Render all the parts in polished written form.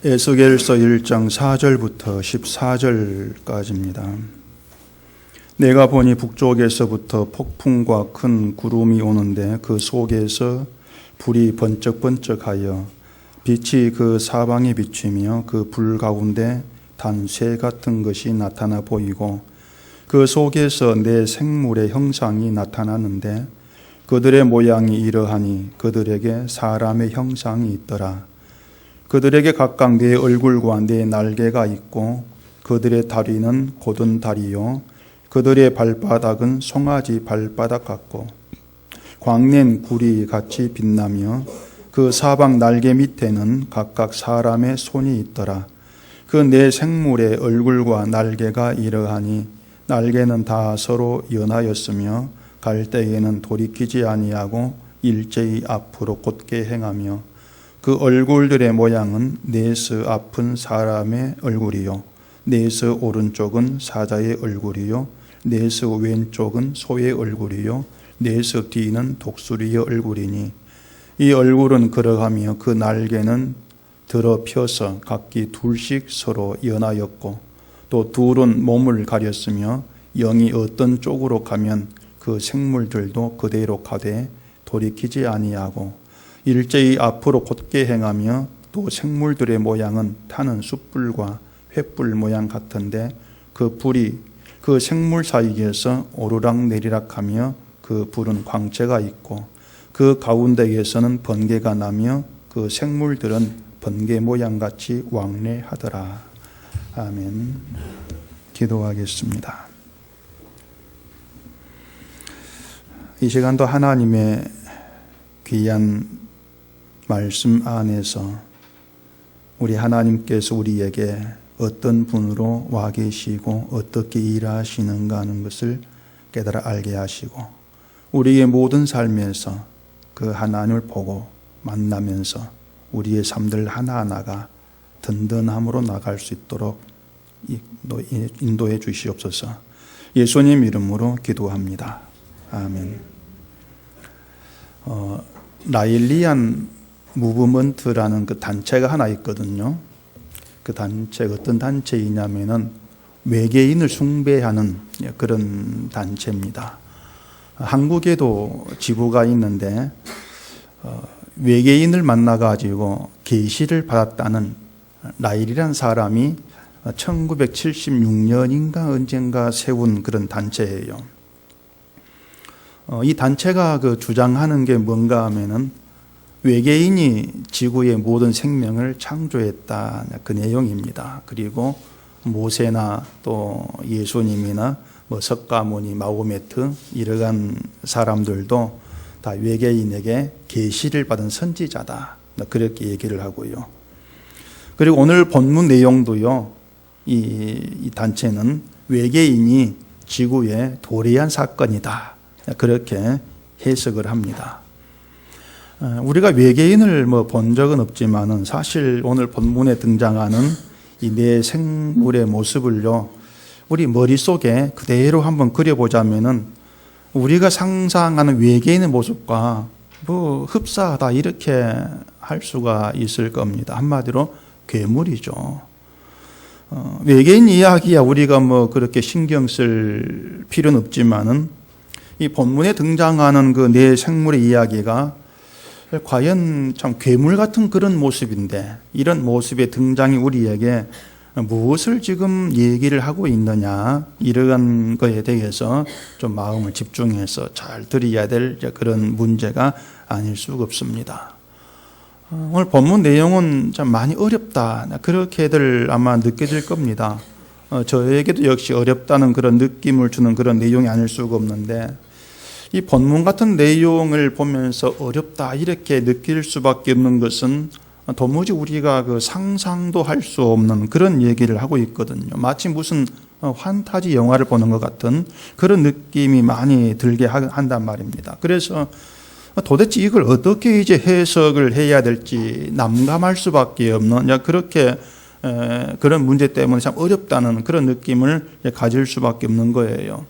에스겔서 1장 4절부터 14절까지입니다. 내가 보니 북쪽에서부터 폭풍과 큰 구름이 오는데 그 속에서 불이 번쩍번쩍하여 빛이 그 사방에 비치며 그 불 가운데 단 새 같은 것이 나타나 보이고 그 속에서 네 생물의 형상이 나타나는데 그들의 모양이 이러하니 그들에게 사람의 형상이 있더라. 그들에게 각각 네 얼굴과 네 날개가 있고 그들의 다리는 곧은 다리요 그들의 발바닥은 송아지 발바닥 같고 광낸 구리 같이 빛나며 그 사방 날개 밑에는 각각 사람의 손이 있더라. 그 네 생물의 얼굴과 날개가 이러하니 날개는 다 서로 연하였으며 갈 때에는 돌이키지 아니하고 일제히 앞으로 곧게 행하며 그 얼굴들의 모양은 네스 앞은 사람의 얼굴이요 네스 오른쪽은 사자의 얼굴이요 네스 왼쪽은 소의 얼굴이요 네스 뒤는 독수리의 얼굴이니 이 얼굴은 그러하며 그 날개는 들어 펴서 각기 둘씩 서로 연하였고 또 둘은 몸을 가렸으며 영이 어떤 쪽으로 가면 그 생물들도 그대로 가되 돌이키지 아니하고 일제히 앞으로 곧게 행하며 또 생물들의 모양은 타는 숯불과 횃불 모양 같은데 그 불이 그 생물 사이에서 오르락 내리락 하며 그 불은 광채가 있고 그 가운데에서는 번개가 나며 그 생물들은 번개 모양같이 왕래하더라. 아멘. 기도하겠습니다. 이 시간도 하나님의 귀한 말씀 안에서 우리 하나님께서 우리에게 어떤 분으로 와 계시고 어떻게 일하시는가 하는 것을 깨달아 알게 하시고 우리의 모든 삶에서 그 하나님을 보고 만나면서 우리의 삶들 하나하나가 든든함으로 나갈 수 있도록 인도해 주시옵소서. 예수님 이름으로 기도합니다. 아멘. 라일리안 무브먼트라는 그 단체가 하나 있거든요. 그 단체가 어떤 단체이냐면은 외계인을 숭배하는 그런 단체입니다. 한국에도 지부가 있는데 외계인을 만나가지고 계시를 받았다는 라일이라는 사람이 1976년인가 언젠가 세운 그런 단체예요. 이 단체가 그 주장하는 게 뭔가 하면은 외계인이 지구의 모든 생명을 창조했다 그 내용입니다. 그리고 모세나 또 예수님이나 뭐 석가모니, 마호메트 이러한 사람들도 다 외계인에게 계시를 받은 선지자다 그렇게 얘기를 하고요. 그리고 오늘 본문 내용도요. 이 단체는 외계인이 지구에 도래한 사건이다 그렇게 해석을 합니다. 우리가 외계인을 본 적은 없지만은 사실 오늘 본문에 등장하는 이 네 생물의 모습을요, 우리 머릿속에 그대로 한번 그려보자면은 우리가 상상하는 외계인의 모습과 흡사하다 이렇게 할 수가 있을 겁니다. 한마디로 괴물이죠. 외계인 이야기야 우리가 그렇게 신경 쓸 필요는 없지만은 이 본문에 등장하는 그 네 생물의 이야기가 과연 참 괴물 같은 그런 모습인데 이런 모습의 등장이 우리에게 무엇을 지금 얘기를 하고 있느냐 이러한 거에 대해서 좀 마음을 집중해서 잘 들어야 될 그런 문제가 아닐 수가 없습니다. 오늘 본문 내용은 참 많이 어렵다 그렇게들 아마 느껴질 겁니다. 저에게도 역시 어렵다는 그런 느낌을 주는 그런 내용이 아닐 수가 없는데 이 본문 같은 내용을 보면서 어렵다 이렇게 느낄 수밖에 없는 것은 도무지 우리가 그 상상도 할 수 없는 그런 얘기를 하고 있거든요. 마치 무슨 판타지 영화를 보는 것 같은 그런 느낌이 많이 들게 한단 말입니다. 그래서 도대체 이걸 어떻게 이제 해석을 해야 될지 난감할 수밖에 없는 그렇게 그런 문제 때문에 참 어렵다는 그런 느낌을 가질 수밖에 없는 거예요.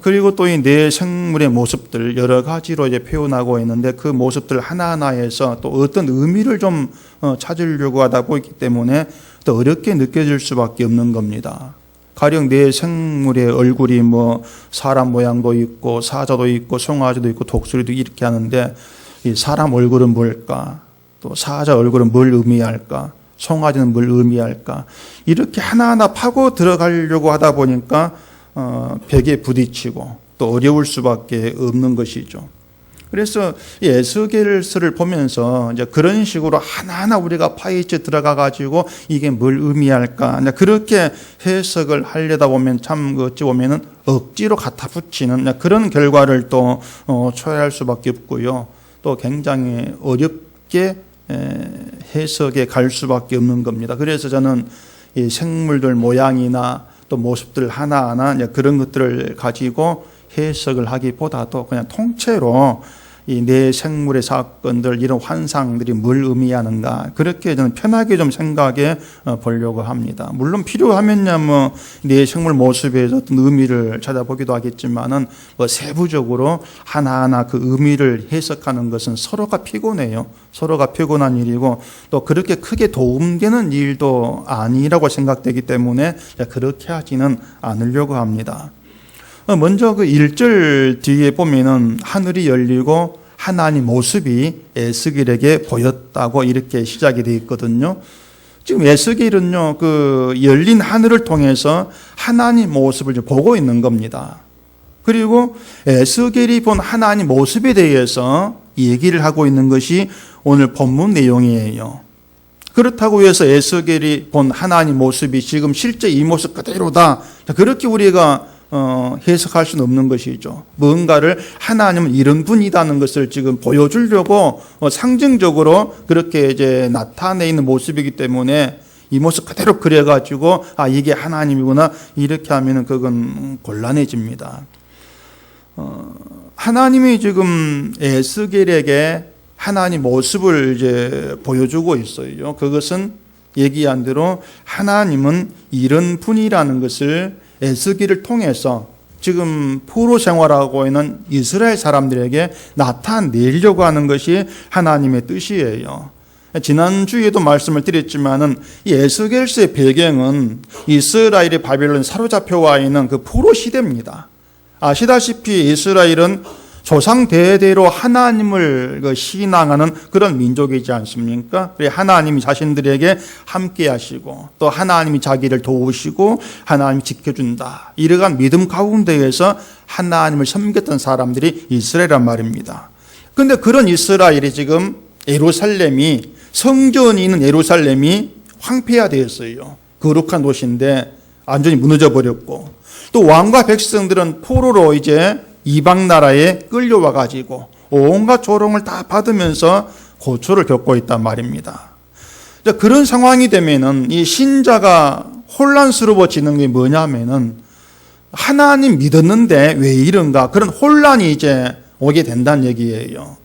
그리고 또 이 내 생물의 모습들 여러 가지로 이제 표현하고 있는데 그 모습들 하나하나에서 또 어떤 의미를 좀 찾으려고 하다 보기 때문에 또 어렵게 느껴질 수밖에 없는 겁니다. 가령 내 생물의 얼굴이 뭐 사람 모양도 있고 사자도 있고 송아지도 있고 독수리도 이렇게 하는데 이 사람 얼굴은 뭘까? 또 사자 얼굴은 뭘 의미할까? 송아지는 뭘 의미할까? 이렇게 하나하나 파고 들어가려고 하다 보니까 벽에 부딪히고 또 어려울 수밖에 없는 것이죠. 그래서 이 에스겔서를 보면서 이제 그런 식으로 하나하나 우리가 파헤쳐 들어가 가지고 이게 뭘 의미할까? 그렇게 해석을 하려다 보면 참 어찌 보면은 억지로 갖다 붙이는 그런 결과를 또 초래할 수밖에 없고요. 또 굉장히 어렵게 해석에 갈 수밖에 없는 겁니다. 그래서 저는 이 생물들 모양이나 또 모습들 하나하나 그런 것들을 가지고 해석을 하기보다도 그냥 통째로 이 내 생물의 사건들 이런 환상들이 뭘 의미하는가 그렇게 저는 편하게 좀 생각해 보려고 합니다. 물론 필요하면야 뭐 내 생물 모습에서 어떤 의미를 찾아보기도 하겠지만은 뭐 세부적으로 하나하나 그 의미를 해석하는 것은 서로가 피곤해요. 서로가 피곤한 일이고 또 그렇게 크게 도움되는 일도 아니라고 생각되기 때문에 그렇게 하지는 않으려고 합니다. 먼저 그 1절 뒤에 보면은 하늘이 열리고 하나님 모습이 에스겔에게 보였다고 이렇게 시작이 되어 있거든요. 지금 에스겔은요, 그 열린 하늘을 통해서 하나님 모습을 보고 있는 겁니다. 그리고 에스겔이 본 하나님 모습에 대해서 얘기를 하고 있는 것이 오늘 본문 내용이에요. 그렇다고 해서 에스겔이 본 하나님 모습이 지금 실제 이 모습 그대로다. 그렇게 우리가 해석할 수는 없는 것이죠. 뭔가를 하나님은 이런 분이라는 것을 지금 보여주려고 상징적으로 그렇게 이제 나타내 있는 모습이기 때문에 이 모습 그대로 그려가지고 아 이게 하나님이구나 이렇게 하면은 그건 곤란해집니다. 하나님이 지금 에스겔에게 하나님 모습을 이제 보여주고 있어요. 그것은 얘기한 대로 하나님은 이런 분이라는 것을 에스겔을 통해서 지금 포로 생활하고 있는 이스라엘 사람들에게 나타내려고 하는 것이 하나님의 뜻이에요. 지난주에도 말씀을 드렸지만은 이 에스겔서의 배경은 이스라엘이 바벨론 사로잡혀 와 있는 그 포로 시대입니다. 아시다시피 이스라엘은 조상 대대로 하나님을 신앙하는 그런 민족이지 않습니까? 하나님이 자신들에게 함께 하시고 또 하나님이 자기를 도우시고 하나님이 지켜준다. 이러한 믿음 가운데에서 하나님을 섬겼던 사람들이 이스라엘이란 말입니다. 그런데 그런 이스라엘이 지금 예루살렘이 성전이 있는 예루살렘이 황폐화되었어요. 거룩한 도시인데 완전히 무너져 버렸고 또 왕과 백성들은 포로로 이제 이방 나라에 끌려와 가지고 온갖 조롱을 다 받으면서 고초를 겪고 있단 말입니다. 그런 상황이 되면은 이 신자가 혼란스러워지는 게 뭐냐면은 하나님 믿었는데 왜 이런가 그런 혼란이 이제 오게 된다는 얘기예요.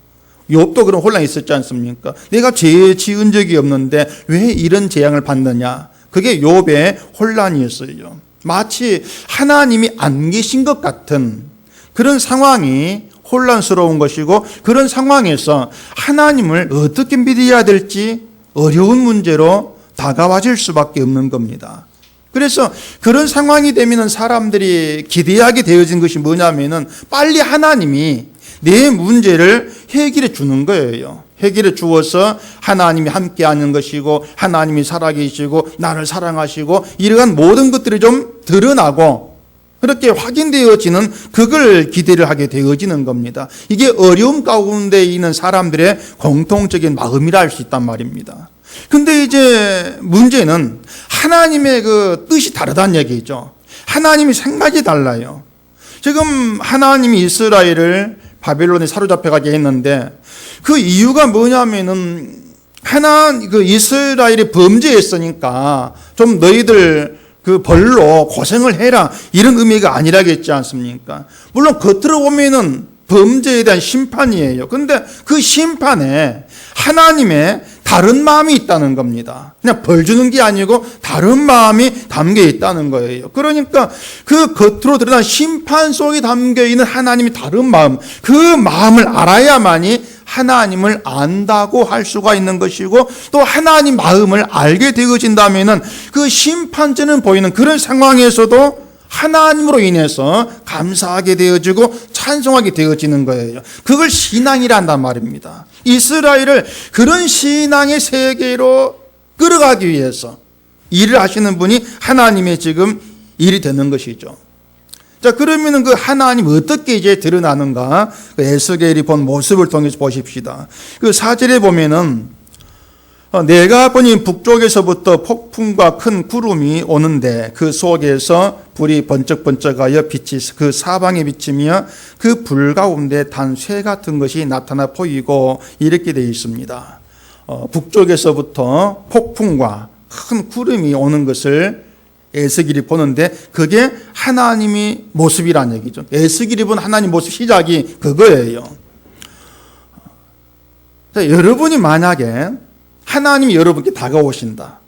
욥도 그런 혼란이 있었지 않습니까? 내가 죄 지은 적이 없는데 왜 이런 재앙을 받느냐? 그게 욥의 혼란이었어요. 마치 하나님이 안 계신 것 같은 그런 상황이 혼란스러운 것이고 그런 상황에서 하나님을 어떻게 믿어야 될지 어려운 문제로 다가와질 수밖에 없는 겁니다. 그래서 그런 상황이 되면 사람들이 기대하게 되어진 것이 뭐냐면은 빨리 하나님이 내 문제를 해결해 주는 거예요. 해결해 주어서 하나님이 함께하는 것이고 하나님이 살아계시고 나를 사랑하시고 이러한 모든 것들이 좀 드러나고 그렇게 확인되어지는 그걸 기대를 하게 되어지는 겁니다. 이게 어려움 가운데 있는 사람들의 공통적인 마음이라 할 수 있단 말입니다. 근데 이제 문제는 하나님의 그 뜻이 다르다는 얘기죠. 하나님이 생각이 달라요. 지금 하나님이 이스라엘을 바벨론에 사로잡혀가게 했는데 그 이유가 뭐냐면은 그 이스라엘이 범죄했으니까 좀 너희들 그 벌로 고생을 해라 이런 의미가 아니라겠지 않습니까? 물론 겉으로 보면은 범죄에 대한 심판이에요. 그런데 그 심판에 하나님의 다른 마음이 있다는 겁니다. 그냥 벌 주는 게 아니고 다른 마음이 담겨 있다는 거예요. 그러니까 그 겉으로 드러난 심판 속에 담겨 있는 하나님의 다른 마음, 그 마음을 알아야만이 하나님을 안다고 할 수가 있는 것이고, 또 하나님 마음을 알게 되어진다면은 그 심판죄는 보이는 그런 상황에서도 하나님으로 인해서 감사하게 되어지고 찬송하게 되어지는 거예요. 그걸 신앙이라 한단 말입니다. 이스라엘을 그런 신앙의 세계로 끌어가기 위해서 일을 하시는 분이 하나님의 지금 일이 되는 것이죠. 자, 그러면은 그 하나님 어떻게 이제 드러나는가? 그 에스겔이 본 모습을 통해서 보십시다. 그 4절에 보면은 내가 보니 북쪽에서부터 폭풍과 큰 구름이 오는데 그 속에서 불이 번쩍번쩍하여 빛이 그 사방에 비치며 그 불 가운데 단 쇠 같은 것이 나타나 보이고, 이렇게 되어 있습니다. 북쪽에서부터 폭풍과 큰 구름이 오는 것을 에스겔이 보는데 그게 하나님의 모습이란 얘기죠. 에스겔이 본 하나님 모습 시작이 그거예요. 자, 여러분이 만약에 하나님이 여러분께 다가오신다,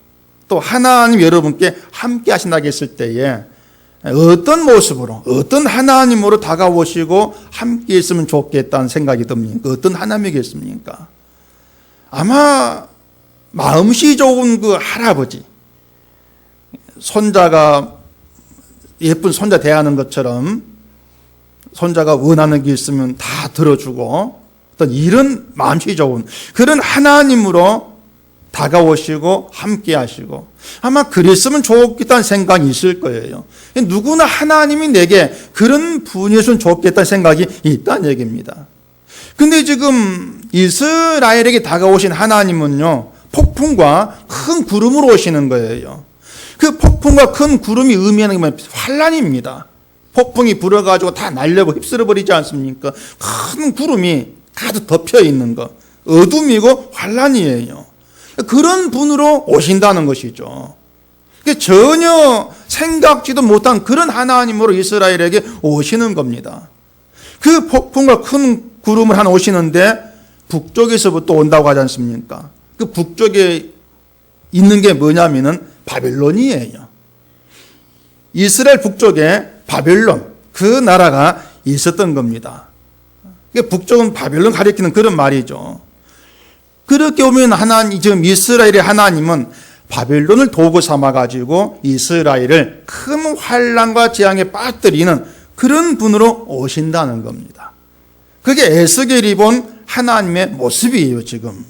또 하나님이 여러분께 함께 하신다고 했을 때에 어떤 모습으로, 어떤 하나님으로 다가오시고 함께 있으면 좋겠다는 생각이 듭니까? 어떤 하나님이겠습니까? 아마 마음씨 좋은 그 할아버지, 손자가 예쁜 손자 대하는 것처럼 손자가 원하는 게 있으면 다 들어주고, 어떤 이런 마음씨 좋은 그런 하나님으로 다가오시고 함께 하시고, 아마 그랬으면 좋겠다는 생각이 있을 거예요. 누구나 하나님이 내게 그런 분이었으면 좋겠다는 생각이 있다는 얘기입니다. 근데 지금 이스라엘에게 다가오신 하나님은요, 폭풍과 큰 구름으로 오시는 거예요. 그 폭풍과 큰 구름이 의미하는 게 환란입니다. 폭풍이 불어가지고 다 날려버리고 휩쓸어버리지 않습니까? 큰 구름이 가득 덮여 있는 것, 어둠이고 환란이에요. 그런 분으로 오신다는 것이죠. 전혀 생각지도 못한 그런 하나님으로 이스라엘에게 오시는 겁니다. 그 폭풍과 큰 구름을 하나 오시는데 북쪽에서부터 온다고 하지 않습니까? 그 북쪽에 있는 게 뭐냐면은 바벨론이에요. 이스라엘 북쪽에 바벨론, 그 나라가 있었던 겁니다. 북쪽은 바벨론 가리키는 그런 말이죠. 그렇게 오면 하나님, 지금 이스라엘의 하나님은 바벨론을 도구 삼아가지고 이스라엘을 큰 환란과 재앙에 빠뜨리는 그런 분으로 오신다는 겁니다. 그게 에스겔이 본 하나님의 모습이에요, 지금.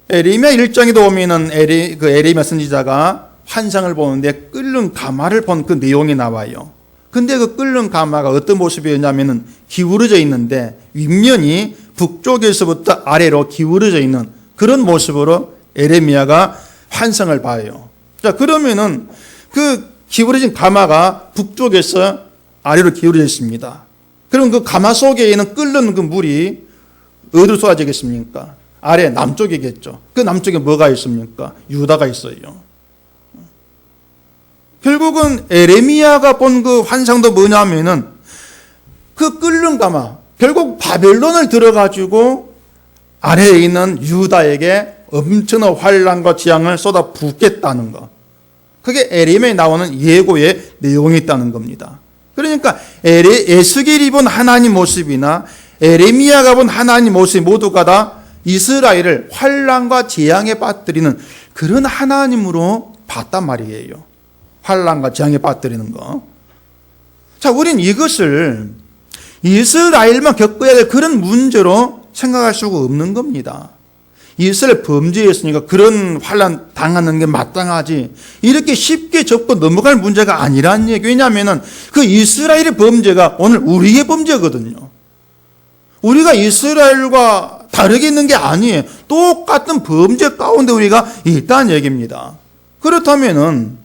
에레미야 1장에도 오면은 에레미야 선지자가 환상을 보는데 끓는 가마를 본 그 내용이 나와요. 근데 그 끓는 가마가 어떤 모습이었냐면은 기울어져 있는데 윗면이 북쪽에서부터 아래로 기울어져 있는 그런 모습으로 에레미야가 환상을 봐요. 자, 그러면은 그 기울어진 가마가 북쪽에서 아래로 기울어져 있습니다. 그럼 그 가마 속에 있는 끓는 그 물이 어디로 쏟아지겠습니까? 아래 남쪽이겠죠. 그 남쪽에 뭐가 있습니까? 유다가 있어요. 결국은 에레미야가 본 그 환상도 뭐냐면은 그 끓는 가마, 결국 바벨론을 들어가지고 아래에 있는 유다에게 엄청난 환란과 재앙을 쏟아 붓겠다는 것. 그게 에레미야에 나오는 예고의 내용이 있다는 겁니다. 그러니까 에스겔이 본 하나님 모습이나 에레미야가 본 하나님 모습이 모두가 다 이스라엘을 환란과 재앙에 빠뜨리는 그런 하나님으로 봤단 말이에요. 환란과 재앙에 빠뜨리는 거. 자, 우린 이것을 이스라엘만 겪어야 될 그런 문제로 생각할 수가 없는 겁니다. 이스라엘 범죄였으니까 그런 환란 당하는 게 마땅하지, 이렇게 쉽게 접고 넘어갈 문제가 아니라는 얘기. 왜냐하면 그 이스라엘의 범죄가 오늘 우리의 범죄거든요. 우리가 이스라엘과 다르게 있는 게 아니에요. 똑같은 범죄 가운데 우리가 있다는 얘기입니다. 그렇다면은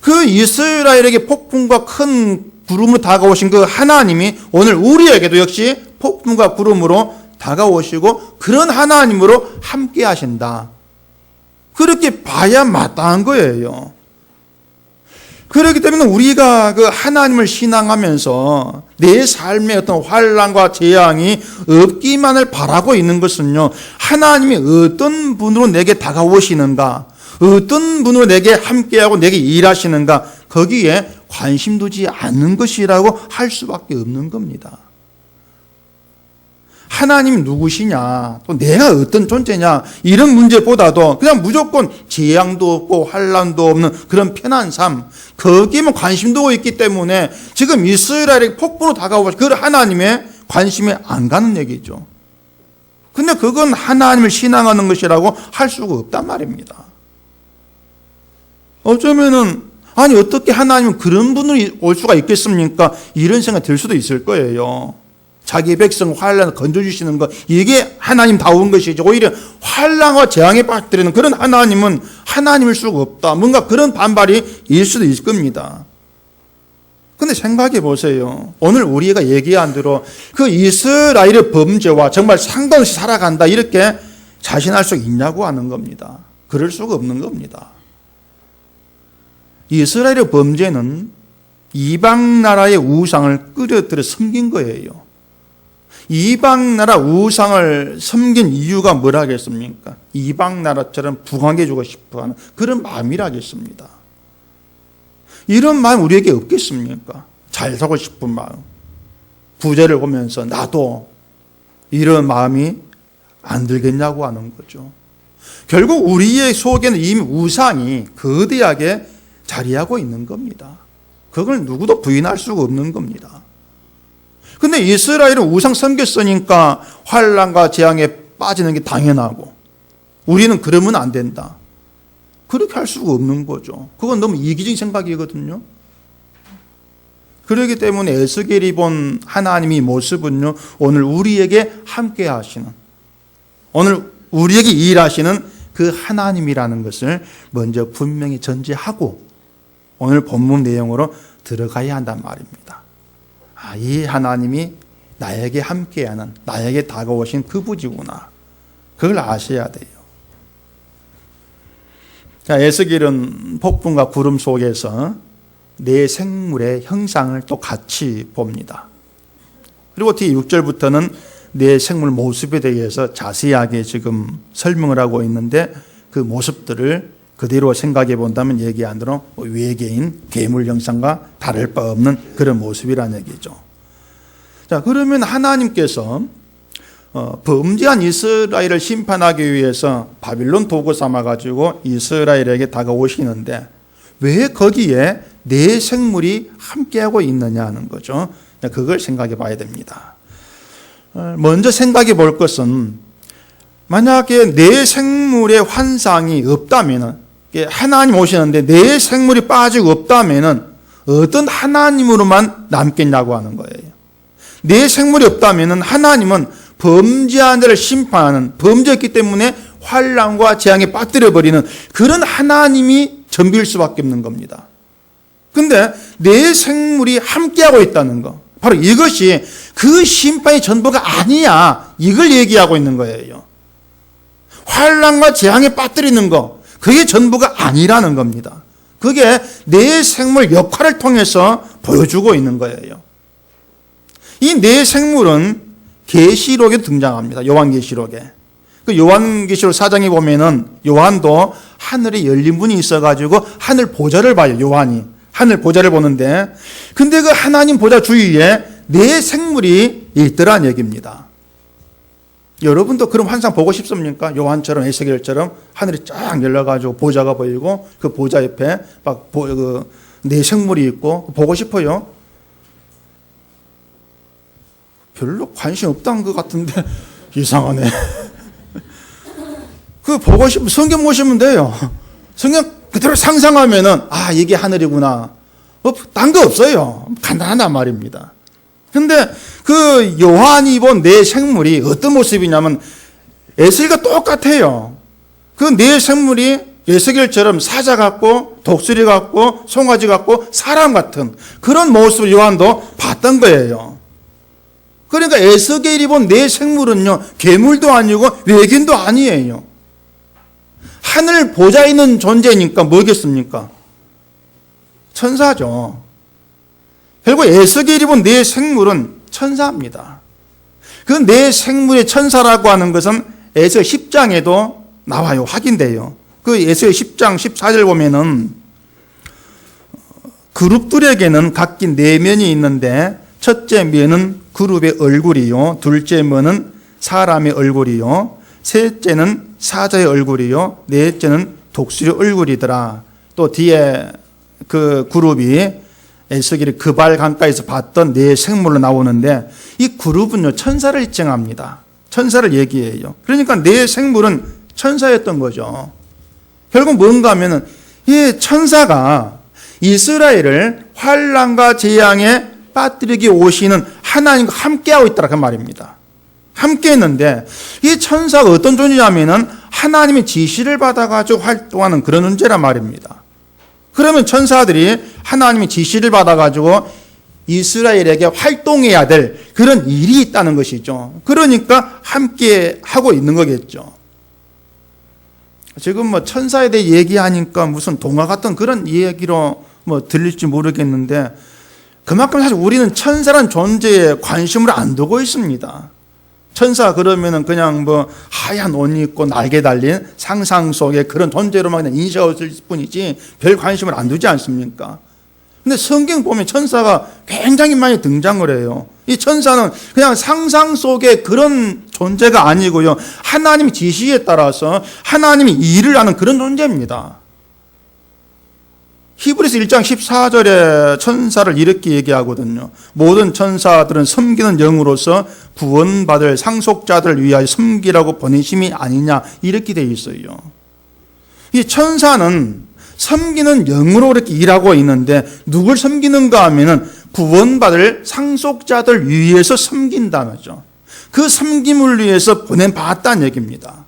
그 이스라엘에게 폭풍과 큰 구름으로 다가오신 그 하나님이 오늘 우리에게도 역시 폭풍과 구름으로 다가오시고 그런 하나님으로 함께 하신다. 그렇게 봐야 마땅한 거예요. 그렇기 때문에 우리가 그 하나님을 신앙하면서 내 삶에 어떤 환난과 재앙이 없기만을 바라고 있는 것은요, 하나님이 어떤 분으로 내게 다가오시는가, 어떤 분으로 내게 함께하고 내게 일하시는가, 거기에 관심 두지 않는 것이라고 할 수밖에 없는 겁니다. 하나님이 누구시냐, 또 내가 어떤 존재냐, 이런 문제보다도 그냥 무조건 재앙도 없고 환난도 없는 그런 편한 삶, 거기에만 관심 두고 있기 때문에 지금 이스라엘에게 폭풍으로 다가오고 그 하나님의 관심이 안 가는 얘기죠. 근데 그건 하나님을 신앙하는 것이라고 할 수가 없단 말입니다. 어쩌면은 아니 어떻게 하나님은 그런 분이 올 수가 있겠습니까? 이런 생각이 들 수도 있을 거예요. 자기 백성 환난을 건져주시는 것, 이게 하나님다운 것이죠. 오히려 환난과 재앙에 빠뜨리는 그런 하나님은 하나님일 수가 없다. 뭔가 그런 반발이 일 수도 있을 겁니다. 근데 생각해 보세요. 오늘 우리가 얘기한 대로 그 이스라엘의 범죄와 정말 상관없이 살아간다, 이렇게 자신할 수 있냐고 하는 겁니다. 그럴 수가 없는 겁니다. 이스라엘의 범죄는 이방 나라의 우상을 끌어들여 섬긴 거예요. 이방 나라 우상을 섬긴 이유가 뭐라겠습니까? 이방 나라처럼 부강해주고 싶어하는 그런 마음이라겠습니다. 이런 마음 우리에게 없겠습니까? 잘 살고 싶은 마음, 부자를 보면서 나도, 이런 마음이 안 들겠냐고 하는 거죠. 결국 우리의 속에는 이미 우상이 거대하게 자리하고 있는 겁니다. 그걸 누구도 부인할 수가 없는 겁니다. 근데 이스라엘은 우상 섬겼으니까 환난과 재앙에 빠지는 게 당연하고, 우리는 그러면 안 된다, 그렇게 할 수가 없는 거죠. 그건 너무 이기적인 생각이거든요. 그렇기 때문에 에스겔이 본 하나님의 모습은요, 오늘 우리에게 함께 하시는, 오늘 우리에게 일하시는 그 하나님이라는 것을 먼저 분명히 전제하고 오늘 본문 내용으로 들어가야 한단 말입니다. 이 하나님이 나에게 함께하는, 나에게 다가오신 그분이구나, 그걸 아셔야 돼요. 자, 에스겔은 폭풍과 구름 속에서 내 생물의 형상을 또 같이 봅니다. 그리고 뒤 6절부터는 내 생물 모습에 대해서 자세하게 지금 설명을 하고 있는데, 그 모습들을 그대로 생각해 본다면 얘기한 대로 외계인, 괴물 형상과 다를 바 없는 그런 모습이라는 얘기죠. 자, 그러면 하나님께서 범죄한 이스라엘을 심판하기 위해서 바빌론 도구 삼아가지고 이스라엘에게 다가오시는데 왜 거기에 내 생물이 함께하고 있느냐 하는 거죠. 그걸 생각해 봐야 됩니다. 먼저 생각해 볼 것은, 만약에 내 생물의 환상이 없다면, 하나님 오시는데 내 생물이 빠지고 없다면 어떤 하나님으로만 남겠냐고 하는 거예요. 내 생물이 없다면 하나님은 범죄한 자를 심판하는, 범죄했기 때문에 환난과 재앙에 빠뜨려버리는 그런 하나님이 전비일 수밖에 없는 겁니다. 근데 내 생물이 함께하고 있다는 거, 바로 이것이 그 심판의 전부가 아니야, 이걸 얘기하고 있는 거예요. 환난과 재앙에 빠뜨리는 거, 그게 전부가 아니라는 겁니다. 그게 내 생물 역할을 통해서 보여주고 있는 거예요. 이 내 생물은 계시록에 등장합니다. 요한계시록에. 그 요한계시록 4장에 보면은 요한도 하늘에 열린 문이 있어가지고 하늘 보좌를 봐요. 요한이 하늘 보좌를 보는데, 근데 그 하나님 보좌 주위에 내 생물이 있더란 얘기입니다. 여러분도 그런 환상 보고 싶습니까? 요한처럼, 에스겔처럼 하늘이 쫙 열려가지고 보좌가 보이고 그 보좌 옆에 막 내 생물이 있고 보고 싶어요? 별로 관심 없다는 것 같은데 이상하네. 그 보고 싶으면 성경 보시면 돼요. 성경 그대로 상상하면은 이게 하늘이구나. 딴 거 없어요. 간단하단 말입니다. 근데 그 요한이 본 내 생물이 어떤 모습이냐면 에스겔과 똑같아요. 그 내 생물이 에스겔처럼 사자 같고 독수리 같고 송아지 같고 사람 같은 그런 모습을 요한도 봤던 거예요. 그러니까 에스겔이 본 내 생물은요, 괴물도 아니고 외계인도 아니에요. 하늘 보좌에 있는 존재니까 뭐겠습니까? 천사죠. 결국 에스겔이 본 네 생물은 천사입니다. 그 네 생물의 천사라고 하는 것은 에스겔 10장에도 나와요. 확인돼요. 그 에스겔 10장 14절 보면은 그룹들에게는 각기 네 면이 있는데 첫째 면은 그룹의 얼굴이요, 둘째 면은 사람의 얼굴이요, 셋째는 사자의 얼굴이요, 넷째는 독수리의 얼굴이더라. 또 뒤에 그 그룹이 에스겔이 그발 강가에서 봤던 네 생물로 나오는데 이 그룹은요 천사를 입증합니다. 천사를 얘기해요. 그러니까 네 생물은 천사였던 거죠. 결국 뭔가 하면은 이 천사가 이스라엘을 환난과 재앙에 빠뜨리기 오시는 하나님과 함께하고 있다라 그 말입니다. 함께했는데 이 천사가 어떤 존재냐면은 하나님의 지시를 받아가지고 활동하는 그런 존재란 말입니다. 그러면 천사들이 하나님의 지시를 받아가지고 이스라엘에게 활동해야 될 그런 일이 있다는 것이죠. 그러니까 함께 하고 있는 거겠죠. 지금 뭐 천사에 대해 얘기하니까 무슨 동화 같은 그런 얘기로 뭐 들릴지 모르겠는데 그만큼 사실 우리는 천사란 존재에 관심을 안 두고 있습니다. 천사 그러면은 그냥 뭐 하얀 옷 입고 날개 달린 상상 속의 그런 존재로만 그냥 인식할 뿐이지 별 관심을 안 두지 않습니까? 근데 성경 보면 천사가 굉장히 많이 등장을 해요. 이 천사는 그냥 상상 속의 그런 존재가 아니고요. 하나님의 지시에 따라서 하나님이 일을 하는 그런 존재입니다. 히브리서 1장 14절에 천사를 이렇게 얘기하거든요. 모든 천사들은 섬기는 영으로서 구원받을 상속자들을 위하여 섬기라고 보내심이 아니냐 이렇게 되어 있어요. 이 천사는 섬기는 영으로 이렇게 일하고 있는데 누굴 섬기는가 하면은 구원받을 상속자들 위해서 섬긴다는 거죠. 그 섬김을 위해서 보내봤다는 얘기입니다.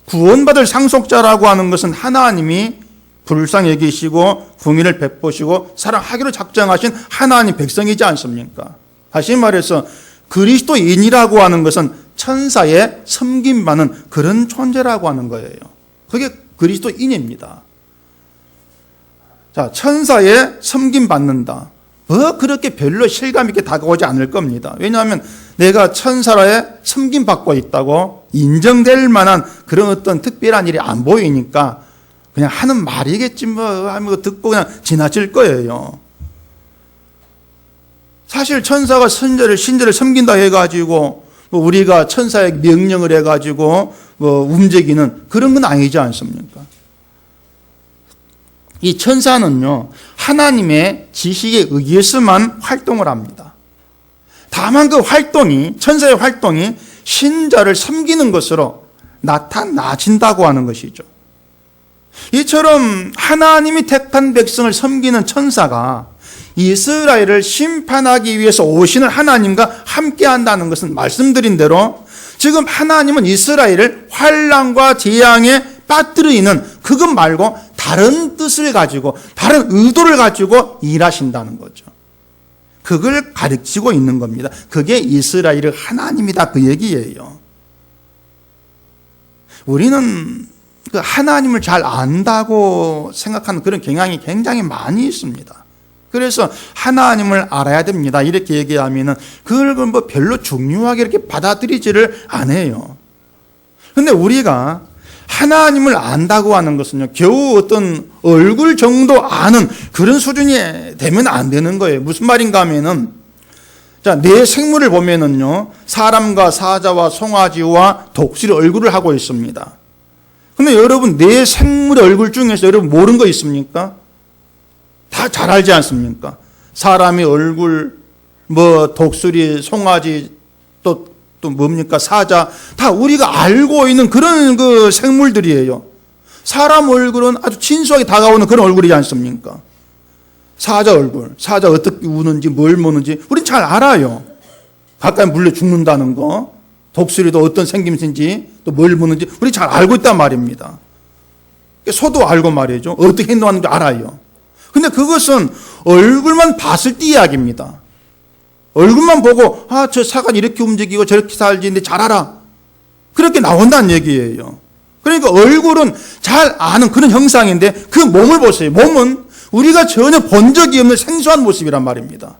구원받을 상속자라고 하는 것은 하나님이 불쌍히 여기시고 궁의를 베푸시고 사랑하기로 작정하신 하나님 백성이지 않습니까? 다시 말해서 그리스도인이라고 하는 것은 천사의 섬김받는 그런 존재라고 하는 거예요. 그게 그리스도인입니다. 자, 천사의 섬김받는다. 뭐 그렇게 별로 실감 있게 다가오지 않을 겁니다. 왜냐하면 내가 천사의 섬김받고 있다고 인정될 만한 그런 어떤 특별한 일이 안 보이니까 그냥 하는 말이겠지 뭐 하면 듣고 그냥 지나칠 거예요. 사실 천사가 신자를 섬긴다 해가지고 뭐 우리가 천사의 명령을 해가지고 뭐 움직이는 그런 건 아니지 않습니까? 이 천사는요 하나님의 지식에 의해서만 활동을 합니다. 다만 그 활동이 천사의 활동이 신자를 섬기는 것으로 나타나진다고 하는 것이죠. 이처럼 하나님이 택한 백성을 섬기는 천사가 이스라엘을 심판하기 위해서 오시는 하나님과 함께 한다는 것은 말씀드린 대로 지금 하나님은 이스라엘을 환난과 재앙에 빠뜨리는 그것 말고 다른 뜻을 가지고 다른 의도를 가지고 일하신다는 거죠. 그걸 가르치고 있는 겁니다. 그게 이스라엘의 하나님이다 그 얘기예요. 우리는 그 하나님을 잘 안다고 생각하는 그런 경향이 굉장히 많이 있습니다. 그래서 하나님을 알아야 됩니다. 이렇게 얘기하면은 그걸 뭐 별로 중요하게 이렇게 받아들이지를 않아요. 근데 우리가 하나님을 안다고 하는 것은요, 겨우 어떤 얼굴 정도 아는 그런 수준이 되면 안 되는 거예요. 무슨 말인가 하면은, 자, 네 생물을 보면은요, 사람과 사자와 송아지와 독수리 얼굴을 하고 있습니다. 근데 여러분, 네 생물의 얼굴 중에서 여러분 모르는 거 있습니까? 다 잘 알지 않습니까? 사람의 얼굴, 뭐, 독수리, 송아지, 또 뭡니까? 사자. 다 우리가 알고 있는 그런 그 생물들이에요. 사람 얼굴은 아주 친숙하게 다가오는 그런 얼굴이지 않습니까? 사자 얼굴. 사자 어떻게 우는지 뭘 먹는지 우린 잘 알아요. 가까이 물려 죽는다는 거. 독수리도 어떤 생김새인지 또 뭘 먹는지 우리 잘 알고 있단 말입니다. 소도 알고 말이죠. 어떻게 행동하는지 알아요. 근데 그것은 얼굴만 봤을 때 이야기입니다. 얼굴만 보고 저 사가 이렇게 움직이고 저렇게 살지 근데 잘 알아. 그렇게 나온다는 얘기예요. 그러니까 얼굴은 잘 아는 그런 형상인데 그 몸을 보세요. 몸은 우리가 전혀 본 적이 없는 생소한 모습이란 말입니다.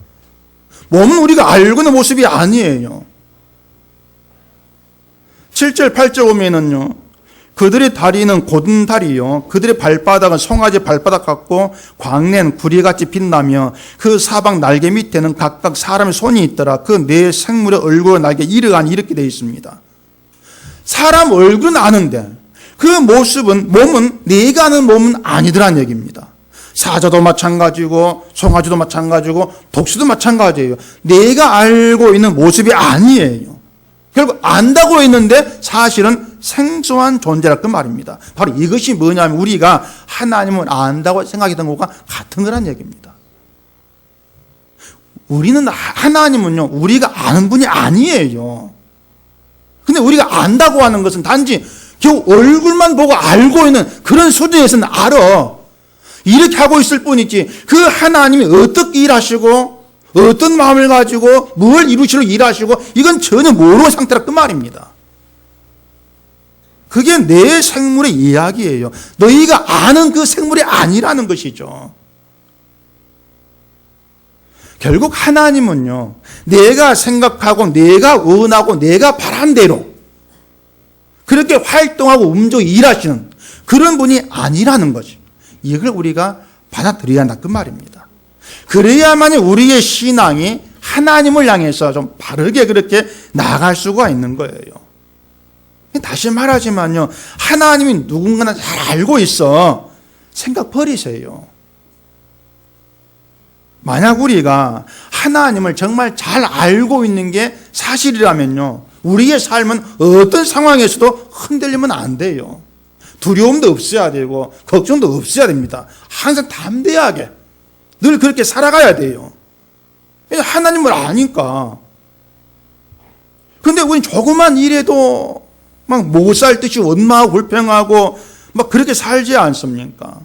몸은 우리가 알고 있는 모습이 아니에요. 7절 8절 보면은요, 그들의 다리는 곧은 다리요, 그들의 발바닥은 송아지 발바닥 같고 광낸 구리같이 빛나며 그 사방 날개 밑에는 각각 사람의 손이 있더라. 그 네 생물의 얼굴과 날개 이르하니 이렇게 되어 있습니다. 사람 얼굴은 아는데 그 모습은, 몸은 내가 아는 몸은 아니더란 얘기입니다. 사자도 마찬가지고 송아지도 마찬가지고 독수도 마찬가지예요. 내가 알고 있는 모습이 아니에요. 결국 안다고 했는데 사실은 생소한 존재라 그 말입니다. 바로 이것이 뭐냐면 우리가 하나님을 안다고 생각했던 것과 같은 거란 얘기입니다. 우리는 하나님은요, 우리가 아는 분이 아니에요. 근데 우리가 안다고 하는 것은 단지 겨우 얼굴만 보고 알고 있는 그런 수준에서는 알아. 이렇게 하고 있을 뿐이지 그 하나님이 어떻게 일하시고 어떤 마음을 가지고 뭘 이루시려고 일하시고 이건 전혀 모르는 상태라 그 말입니다. 그게 내 생물의 이야기예요. 너희가 아는 그 생물이 아니라는 것이죠. 결국 하나님은요, 내가 생각하고 내가 원하고 내가 바란 대로 그렇게 활동하고 움직이고 일하시는 그런 분이 아니라는 거지. 이걸 우리가 받아들여야 한다 그 말입니다. 그래야만 우리의 신앙이 하나님을 향해서 좀 바르게 그렇게 나아갈 수가 있는 거예요. 다시 말하지만요, 하나님이 누군가는 잘 알고 있어. 생각 버리세요. 만약 우리가 하나님을 정말 잘 알고 있는 게 사실이라면요, 우리의 삶은 어떤 상황에서도 흔들리면 안 돼요. 두려움도 없어야 되고 걱정도 없어야 됩니다. 항상 담대하게 늘 그렇게 살아가야 돼요. 하나님을 아니까. 그런데 우리는 조그만 일에도 막 못 살 듯이 원망하고 불평하고 막 그렇게 살지 않습니까?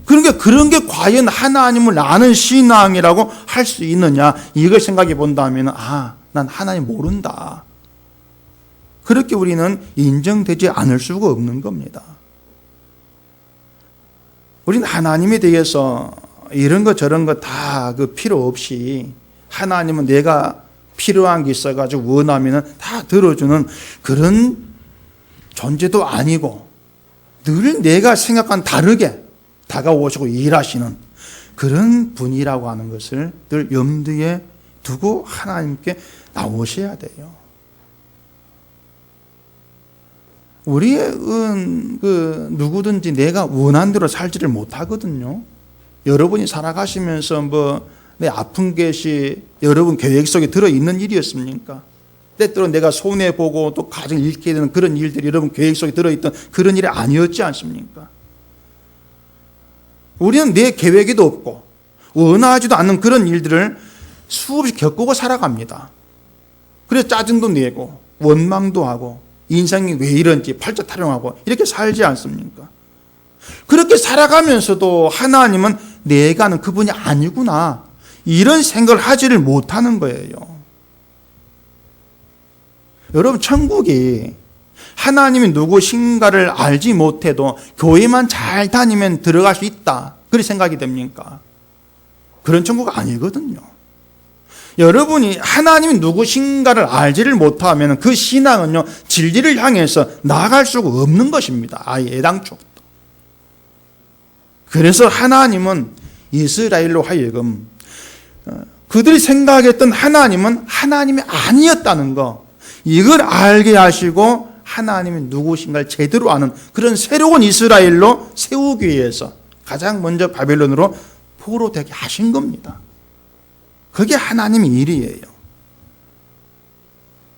그런 게 과연 하나님을 아는 신앙이라고 할 수 있느냐, 이걸 생각해 본다면 난 하나님 모른다. 그렇게 우리는 인정되지 않을 수가 없는 겁니다. 우리는 하나님에 대해서 이런 거 저런 거 다 그 필요 없이 하나님은 내가 필요한 게 있어가지고 원하면 다 들어주는 그런 존재도 아니고 늘 내가 생각과는 다르게 다가오시고 일하시는 그런 분이라고 하는 것을 늘 염두에 두고 하나님께 나오셔야 돼요. 우리의 누구든지 내가 원한 대로 살지를 못하거든요. 여러분이 살아가시면서 내 아픈 것이 여러분 계획 속에 들어있는 일이었습니까? 때때로 내가 손해보고 또 가정 잃게 되는 그런 일들이 여러분 계획 속에 들어있던 그런 일이 아니었지 않습니까? 우리는 내 계획에도 없고 원하지도 않는 그런 일들을 수없이 겪고 살아갑니다. 그래서 짜증도 내고 원망도 하고 인생이 왜 이런지 팔자 타령하고 이렇게 살지 않습니까? 그렇게 살아가면서도 하나님은 내가 아는 그분이 아니구나, 이런 생각을 하지를 못하는 거예요. 여러분, 천국이 하나님이 누구신가를 알지 못해도 교회만 잘 다니면 들어갈 수 있다, 그렇게 생각이 됩니까? 그런 천국 아니거든요. 여러분이 하나님이 누구신가를 알지를 못하면 그 신앙은요, 진리를 향해서 나아갈 수가 없는 것입니다. 아예 애당초. 그래서 하나님은 이스라엘로 하여금 그들이 생각했던 하나님은 하나님이 아니었다는 거, 이걸 알게 하시고 하나님이 누구신가를 제대로 아는 그런 새로운 이스라엘로 세우기 위해서 가장 먼저 바벨론으로 포로되게 하신 겁니다. 그게 하나님의 일이에요.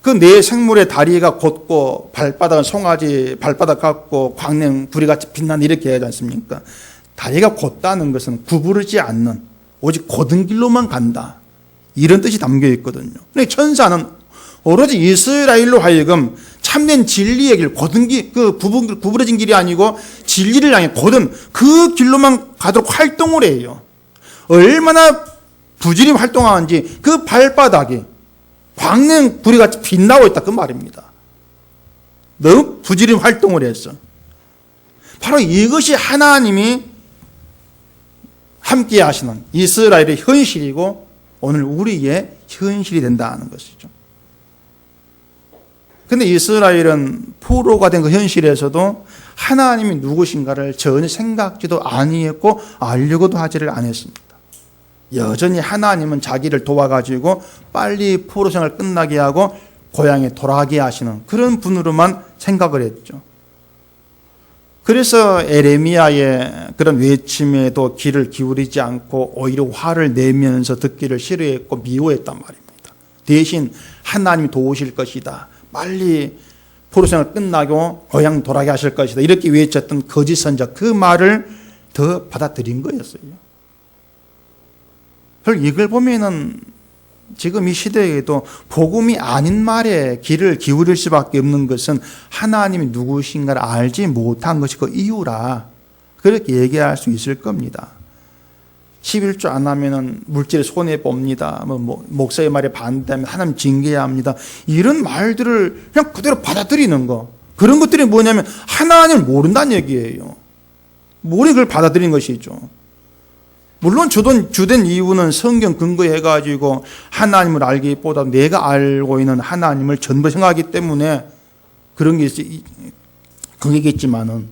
그 네 생물의 다리가 곧고 발바닥은 송아지 발바닥 같고 광낸 구리같이 빛나는, 이렇게 하지 않습니까? 다리가 곧다는 것은 구부르지 않는, 오직 곧은 길로만 간다, 이런 뜻이 담겨 있거든요. 근데 천사는 오로지 이스라엘로 하여금 참된 진리의 길, 곧은 길, 구부러진 길이 아니고 진리를 향해 곧은 그 길로만 가도록 활동을 해요. 얼마나 부지런히 활동하는지 그 발바닥이 광낸 구리같이 빛나고 있다, 그 말입니다. 너무 부지런히 활동을 했어. 바로 이것이 하나님이 함께 하시는 이스라엘의 현실이고 오늘 우리의 현실이 된다는 것이죠. 근데 이스라엘은 포로가 된 그 현실에서도 하나님이 누구신가를 전혀 생각지도 아니했고 알려고도 하지를 않았습니다. 여전히 하나님은 자기를 도와가지고 빨리 포로 생활 끝나게 하고 고향에 돌아가게 하시는 그런 분으로만 생각을 했죠. 그래서 에레미야의 그런 외침에도 귀를 기울이지 않고 오히려 화를 내면서 듣기를 싫어했고 미워했단 말입니다. 대신 하나님이 도우실 것이다. 빨리 포로 생활 끝나고 고향 돌아가게 하실 것이다. 이렇게 외쳤던 거짓 선자 그 말을 더 받아들인 거였어요. 이걸 보면은 지금 이 시대에도 복음이 아닌 말에 귀를 기울일 수밖에 없는 것은 하나님이 누구신가를 알지 못한 것이 그 이유라. 그렇게 얘기할 수 있을 겁니다. 11조 안 하면은 물질에 손해 봅니다. 목사의 말에 반대하면 하나님 징계해야 합니다. 이런 말들을 그냥 그대로 받아들이는 거. 그런 것들이 뭐냐면 하나님을 모른다는 얘기예요. 모르는 걸 받아들이는 것이죠. 물론 주된 이유는 성경 근거해가지고 하나님을 알기보다 내가 알고 있는 하나님을 전부 생각하기 때문에 그런 게 그게겠지만은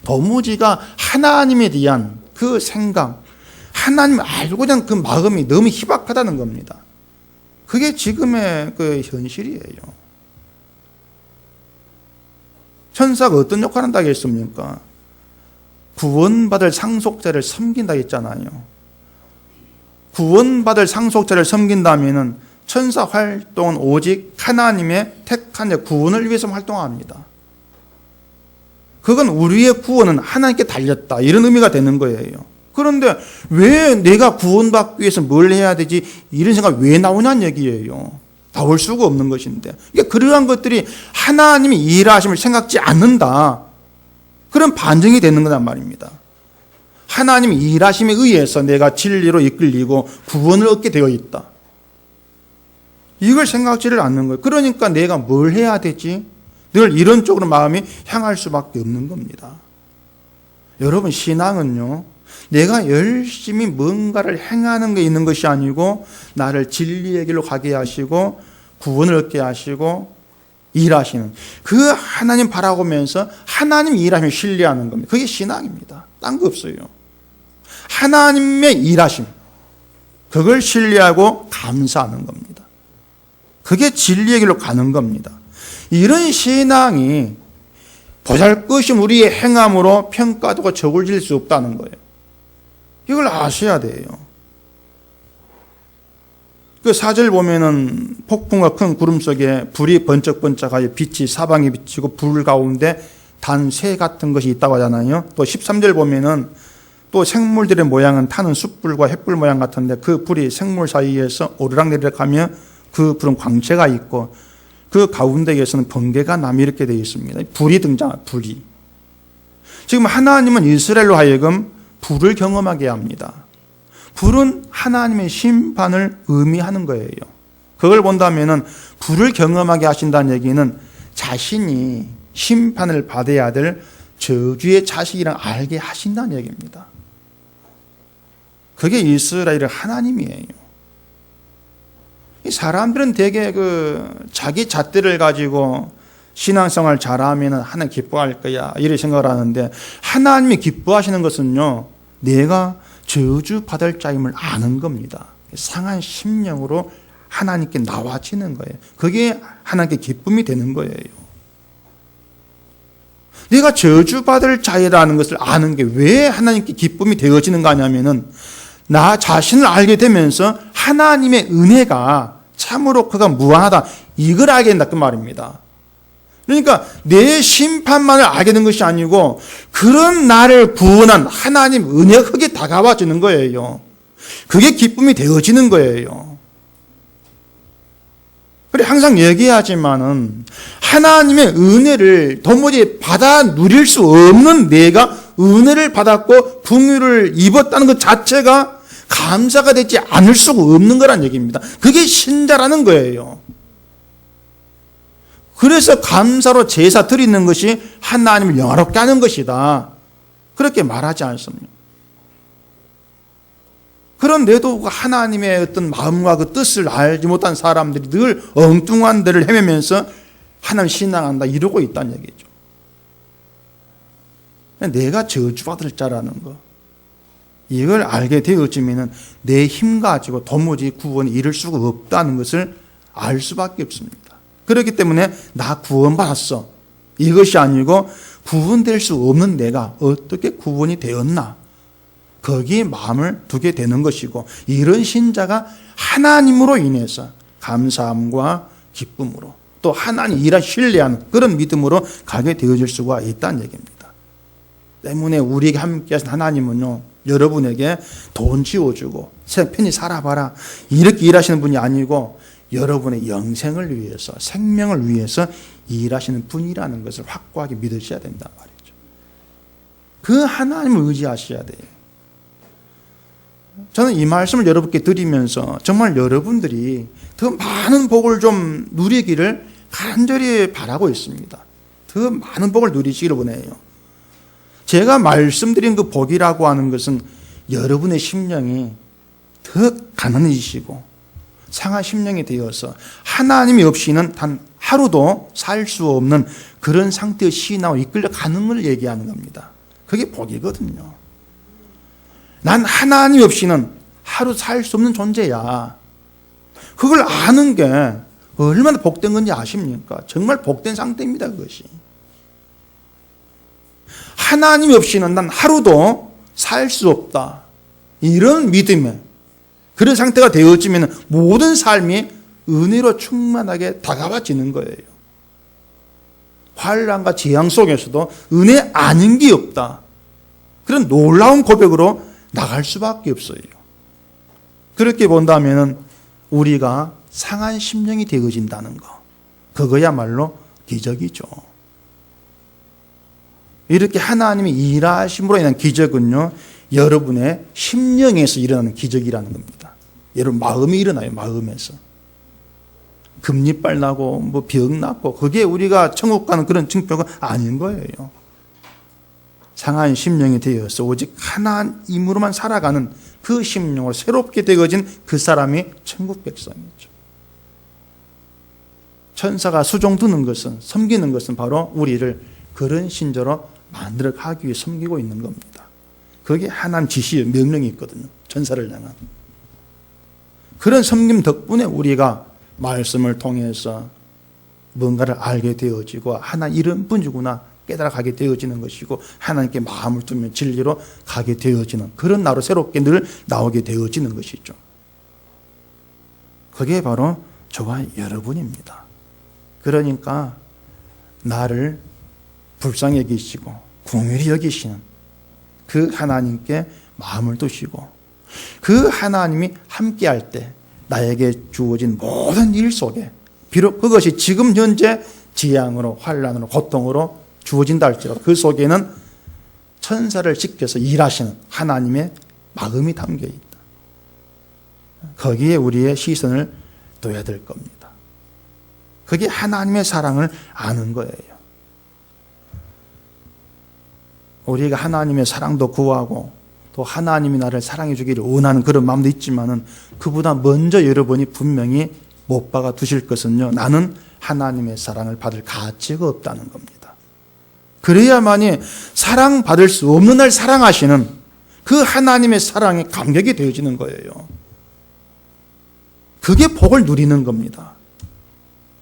도무지가 하나님에 대한 그 생각, 하나님을 알고자 하는 그 마음이 너무 희박하다는 겁니다. 그게 지금의 그 현실이에요. 천사가 어떤 역할을 한다고 했습니까? 구원받을 상속자를 섬긴다 했잖아요. 구원받을 상속자를 섬긴다면은 천사 활동은 오직 하나님의 택한 구원을 위해서 활동합니다. 그건 우리의 구원은 하나님께 달렸다. 이런 의미가 되는 거예요. 그런데 왜 내가 구원받기 위해서 뭘 해야 되지? 이런 생각 왜 나오냐는 얘기예요. 나올 수가 없는 것인데. 그러니까 그러한 것들이 하나님이 일하심을 생각지 않는다. 그런 반증이 되는 거란 말입니다. 하나님이 일하심에 의해서 내가 진리로 이끌리고 구원을 얻게 되어 있다. 이걸 생각지를 않는 거예요. 그러니까 내가 뭘 해야 되지? 늘 이런 쪽으로 마음이 향할 수밖에 없는 겁니다. 여러분, 신앙은요, 내가 열심히 뭔가를 행하는 게 있는 것이 아니고 나를 진리의 길로 가게 하시고 구원을 얻게 하시고 일하시는 그 하나님 바라보면서 하나님 일하시면 신뢰하는 겁니다. 그게 신앙입니다. 딴 거 없어요. 하나님의 일하심, 그걸 신뢰하고 감사하는 겁니다. 그게 진리의 길로 가는 겁니다. 이런 신앙이 보잘것인 우리의 행함으로 평가되고 적을질 수 없다는 거예요. 이걸 아셔야 돼요. 그 4절 보면은 폭풍과 큰 구름 속에 불이 번쩍번쩍하여 빛이 사방에 비치고 불 가운데 단 새 같은 것이 있다고 하잖아요. 또 13절 보면은 또 생물들의 모양은 타는 숯불과 횃불 모양 같은데 그 불이 생물 사이에서 오르락내리락 하며 그 불은 광채가 있고 그 가운데에서는 번개가 남이 이렇게 되어 있습니다. 불이 등장합니다. 불이. 지금 하나님은 이스라엘로 하여금 불을 경험하게 합니다. 불은 하나님의 심판을 의미하는 거예요. 그걸 본다면은 불을 경험하게 하신다는 얘기는 자신이 심판을 받아야 될 저주의 자식이랑 알게 하신다는 얘기입니다. 그게 이스라엘의 하나님이에요. 이 사람들은 되게 자기 잣대를 가지고 신앙생활 잘하면 하나님 기뻐할 거야 이렇게 생각을 하는데 하나님이 기뻐하시는 것은요, 내가 저주 받을 자임을 아는 겁니다. 상한 심령으로 하나님께 나와지는 거예요. 그게 하나님께 기쁨이 되는 거예요. 내가 저주 받을 자이라는 것을 아는 게 왜 하나님께 기쁨이 되어지는가 하냐면은 나 자신을 알게 되면서 하나님의 은혜가 참으로 그가 무한하다, 이걸 알게 된다 그 말입니다. 그러니까 내 심판만을 알게 된 것이 아니고 그런 나를 구원한 하나님 은혜가 크게 다가와지는 거예요. 그게 기쁨이 되어지는 거예요. 그래 항상 얘기하지만은 하나님의 은혜를 도무지 받아 누릴 수 없는 내가 은혜를 받았고 긍휼을 입었다는 것 자체가 감사가 되지 않을 수가 없는 거란 얘기입니다. 그게 신자라는 거예요. 그래서 감사로 제사 드리는 것이 하나님을 영화롭게 하는 것이다. 그렇게 말하지 않습니다. 그런데도 하나님의 어떤 마음과 그 뜻을 알지 못한 사람들이 늘 엉뚱한 데를 헤매면서 하나님 신앙한다 이러고 있다는 얘기죠. 내가 저주받을 자라는 거, 이걸 알게 되어지면 내 힘 가지고 도무지 구원에 이를 수가 없다는 것을 알 수밖에 없습니다. 그렇기 때문에 나 구원받았어, 이것이 아니고 구원될 수 없는 내가 어떻게 구원이 되었나, 거기에 마음을 두게 되는 것이고, 이런 신자가 하나님으로 인해서 감사함과 기쁨으로 또 하나님 일을 신뢰하는 그런 믿음으로 가게 되어질 수가 있다는 얘기입니다. 때문에 우리에게 함께 하신 하나님은요, 여러분에게 돈 지어주고 편히 살아봐라 이렇게 일하시는 분이 아니고 여러분의 영생을 위해서, 생명을 위해서 일하시는 분이라는 것을 확고하게 믿으셔야 된단 말이죠. 그 하나님을 의지하셔야 돼요. 저는 이 말씀을 여러분께 드리면서 정말 여러분들이 더 많은 복을 좀 누리기를 간절히 바라고 있습니다. 더 많은 복을 누리시기를 원해요. 제가 말씀드린 그 복이라고 하는 것은 여러분의 심령이 더 가난해지시고 상한 심령이 되어서 하나님이 없이는 단 하루도 살 수 없는 그런 상태의 신앙으로 이끌려가는 걸 얘기하는 겁니다. 그게 복이거든요. 난 하나님 없이는 하루 살 수 없는 존재야. 그걸 아는 게 얼마나 복된 건지 아십니까? 정말 복된 상태입니다, 그것이. 하나님 없이는 난 하루도 살 수 없다. 이런 믿음에 그런 상태가 되어지면 모든 삶이 은혜로 충만하게 다가와지는 거예요. 환난과 재앙 속에서도 은혜 아닌 게 없다. 그런 놀라운 고백으로 나갈 수밖에 없어요. 그렇게 본다면 우리가 상한 심령이 되어진다는 거, 그거야말로 기적이죠. 이렇게 하나님이 일하심으로 인한 기적은요, 여러분의 심령에서 일어나는 기적이라는 겁니다. 여러분 마음이 일어나요. 마음에서 금리빨 나고 뭐 병 나고 그게 우리가 천국 가는 그런 증표가 아닌 거예요. 상한 심령이 되어서 오직 하나님으로만 살아가는 그 심령으로 새롭게 되어진 그 사람이 천국 백성이죠. 천사가 수종 드는 것은, 섬기는 것은 바로 우리를 그런 신자로 만들어 가기 위해 섬기고 있는 겁니다. 그게 하나님 지시의 명령이 있거든요. 천사를 향한. 그런 섬김 덕분에 우리가 말씀을 통해서 뭔가를 알게 되어지고 하나님 이런 분이구나 깨달아가게 되어지는 것이고, 하나님께 마음을 두면 진리로 가게 되어지는 그런 나로 새롭게 늘 나오게 되어지는 것이죠. 그게 바로 저와 여러분입니다. 그러니까 나를 불쌍히 여기시고 긍휼히 여기시는 그 하나님께 마음을 두시고, 그 하나님이 함께할 때 나에게 주어진 모든 일 속에, 비록 그것이 지금 현재 재앙으로 환난으로 고통으로 주어진다 할지라도 그 속에는 천사를 지켜서 일하시는 하나님의 마음이 담겨 있다. 거기에 우리의 시선을 둬야 될 겁니다. 그게 하나님의 사랑을 아는 거예요. 우리가 하나님의 사랑도 구하고 또 하나님이 나를 사랑해 주기를 원하는 그런 마음도 있지만은, 그보다 먼저 여러분이 분명히 못 박아 두실 것은요, 나는 하나님의 사랑을 받을 가치가 없다는 겁니다. 그래야만이 사랑받을 수 없는 날 사랑하시는 그 하나님의 사랑에 감격이 되어지는 거예요. 그게 복을 누리는 겁니다.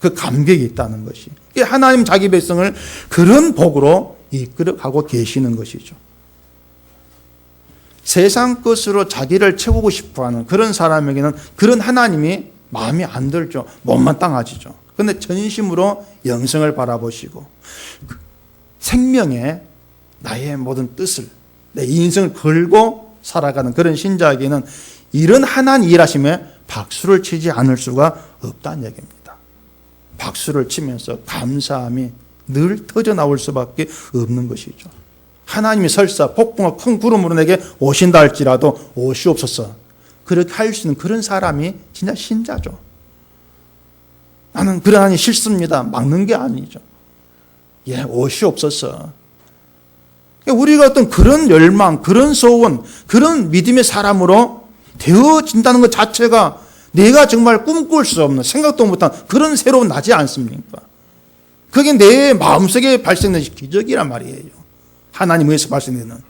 그 감격이 있다는 것이. 하나님 자기 백성을 그런 복으로 이끌어가고 계시는 것이죠. 세상 것으로 자기를 채우고 싶어하는 그런 사람에게는 그런 하나님이 마음에 안 들죠. 못마땅하지죠. 그런데 전심으로 영생을 바라보시고 생명에 나의 모든 뜻을, 내 인생을 걸고 살아가는 그런 신자에게는 이런 하나님 일하심에 박수를 치지 않을 수가 없다는 얘기입니다. 박수를 치면서 감사함이 늘 터져나올 수밖에 없는 것이죠. 하나님이 설사 폭풍과 큰 구름으로 내게 오신다 할지라도 오시옵소서, 그렇게 할 수 있는 그런 사람이 진짜 신자죠. 나는 그러하니 싫습니다, 막는 게 아니죠. 예, 오시옵소서. 우리가 어떤 그런 열망, 그런 소원, 그런 믿음의 사람으로 되어진다는 것 자체가 내가 정말 꿈꿀 수 없는, 생각도 못한 그런 새로운 낮이 않습니까? 그게 내 마음속에 발생된 기적이란 말이에요. 하나님에서 발생되는.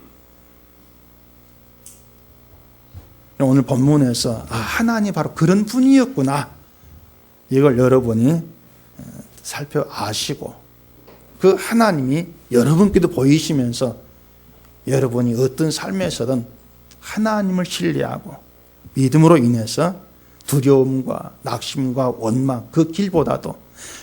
오늘 본문에서 하나님 바로 그런 분이었구나, 이걸 여러분이 살펴 아시고 그 하나님이 여러분께도 보이시면서 여러분이 어떤 삶에서든 하나님을 신뢰하고 믿음으로 인해서 두려움과 낙심과 원망, 그 길보다도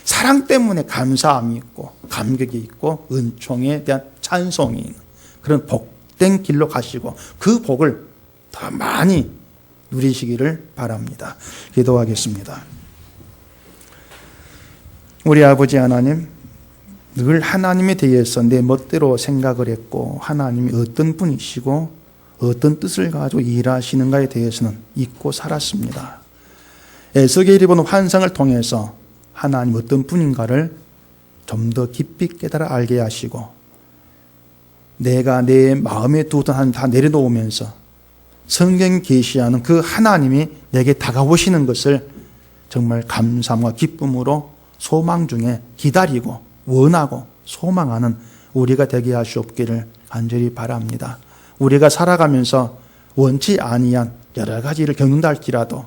사랑 때문에 감사함이 있고 감격이 있고 은총에 대한 찬송이 있는 그런 복된 길로 가시고 그 복을 더 많이 누리시기를 바랍니다. 기도하겠습니다. 우리 아버지 하나님, 늘 하나님에 대해서 내 멋대로 생각을 했고 하나님이 어떤 분이시고 어떤 뜻을 가지고 일하시는가에 대해서는 잊고 살았습니다. 에스겔이 본 환상을 통해서 하나님 어떤 분인가를 좀 더 깊이 깨달아 알게 하시고 내가 내 마음에 두던 하나님 다 내려놓으면서 성경 계시하는 그 하나님이 내게 다가오시는 것을 정말 감사함과 기쁨으로 소망 중에 기다리고 원하고 소망하는 우리가 되게 하시옵기를 간절히 바랍니다. 우리가 살아가면서 원치 아니한 여러 가지를 겪는다 할지라도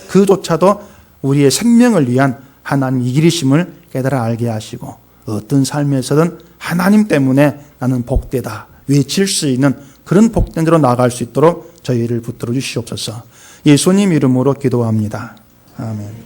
그조차도 우리의 생명을 위한 하나님 이 길이심을 깨달아 알게 하시고 어떤 삶에서든 하나님 때문에 나는 복되다 외칠 수 있는 그런 복된 대로 나아갈 수 있도록 저희를 붙들어 주시옵소서. 예수님 이름으로 기도합니다. 아멘.